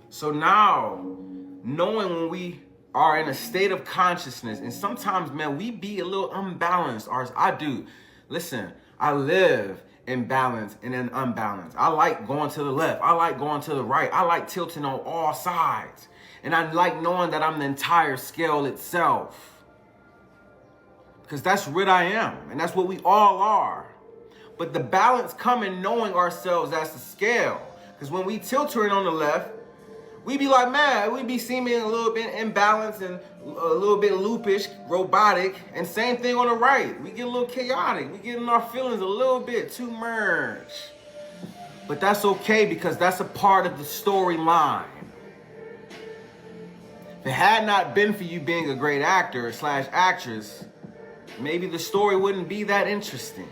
So now, knowing when we are in a state of consciousness, and sometimes, man, we be a little unbalanced. I do. Listen, I live in balance and in unbalance. I like going to the left. I like going to the right. I like tilting on all sides. And I like knowing that I'm the entire scale itself. Because that's what I am. And that's what we all are. But the balance comes in knowing ourselves as the scale. Because when we tilt it on the left, we be like, man, we be seeming a little bit imbalanced and a little bit loopish, robotic. And same thing on the right. We get a little chaotic. We get in our feelings a little bit too much. But that's okay because that's a part of the storyline. If it had not been for you being a great actor / actress, maybe the story wouldn't be that interesting.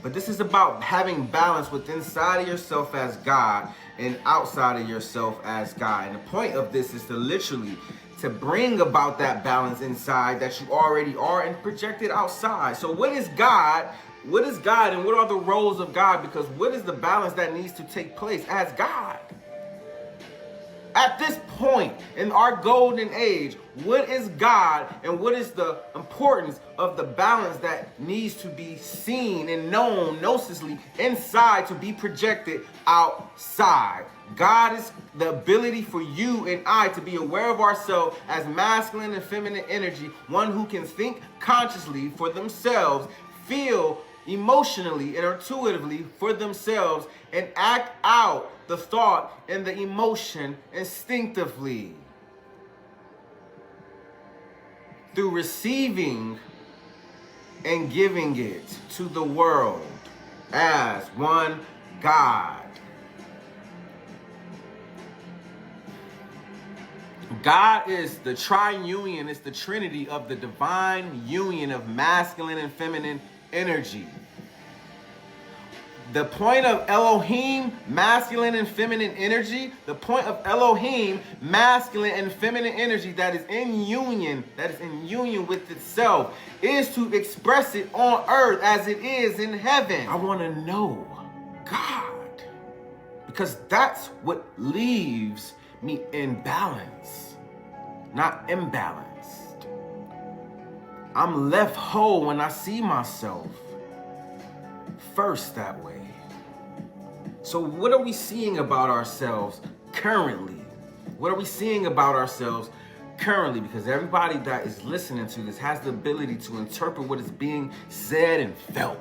But this is about having balance within inside of yourself as God and outside of yourself as God. And the point of this is to literally to bring about that balance inside that you already are and project it outside. So what is God? What is God and what are the roles of God? Because what is the balance that needs to take place as God? At this point in our golden age, what is God and what is the importance of the balance that needs to be seen and known gnosisly inside to be projected outside? God is the ability for you and I to be aware of ourselves as masculine and feminine energy, one who can think consciously for themselves, feel emotionally and intuitively for themselves, and act out the thought and the emotion instinctively through receiving and giving it to the world as one God. God is the triunion, it's the trinity of the divine union of masculine and feminine energy. The point of Elohim, masculine and feminine energy, the point of Elohim, masculine and feminine energy that is in union with itself, is to express it on earth as it is in heaven. I want to know God, because that's what leaves me in balance, not imbalanced. I'm left whole when I see myself first that way. So what are we seeing about ourselves currently? What are we seeing about ourselves currently? Because everybody that is listening to this has the ability to interpret what is being said and felt.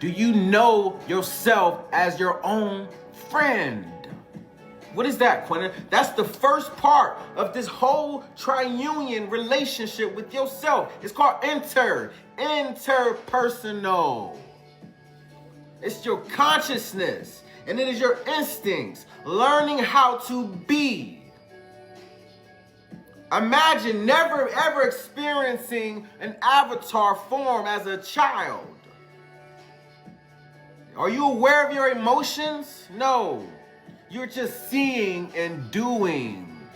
Do you know yourself as your own friend? What is that, Quentin? That's the first part of this whole triunion relationship with yourself. It's called interpersonal. It's your consciousness, and it is your instincts, learning how to be. Imagine never ever experiencing an avatar form as a child. Are you aware of your emotions? No. You're just seeing and doing.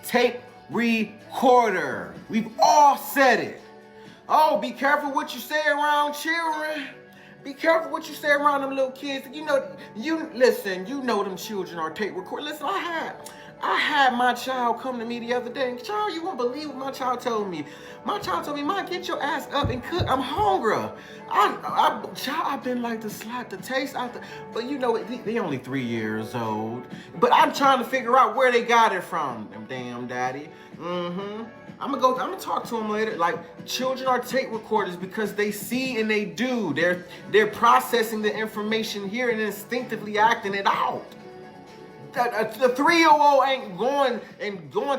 Tape recorder. We've all said it. Oh, be careful what you say around children. Be careful what you say around them little kids. You know them children are tape recorder. Listen, I had my child come to me the other day. And child, you won't believe what my child told me. My child told me, "Mom, get your ass up and cook. I'm hungry." I've been like to slap the taste out the, but you know, they only 3 years old. But I'm trying to figure out where they got it from. Them damn daddy. I'm gonna talk to them later. Like, children are tape recorders because they see and they do. They're processing the information here and instinctively acting it out. The 3-year-old ain't going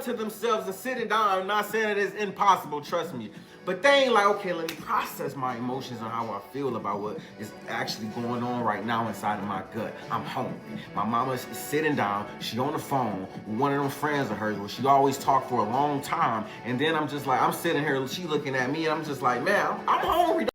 to themselves and sitting down. I'm not saying it is impossible, trust me. But they ain't like, okay, let me process my emotions and how I feel about what is actually going on right now inside of my gut. I'm hungry. My mama's sitting down. She on the phone with one of them friends of hers where she always talked for a long time. And then I'm just like, I'm sitting here, she looking at me, and I'm just like, man, I'm hungry.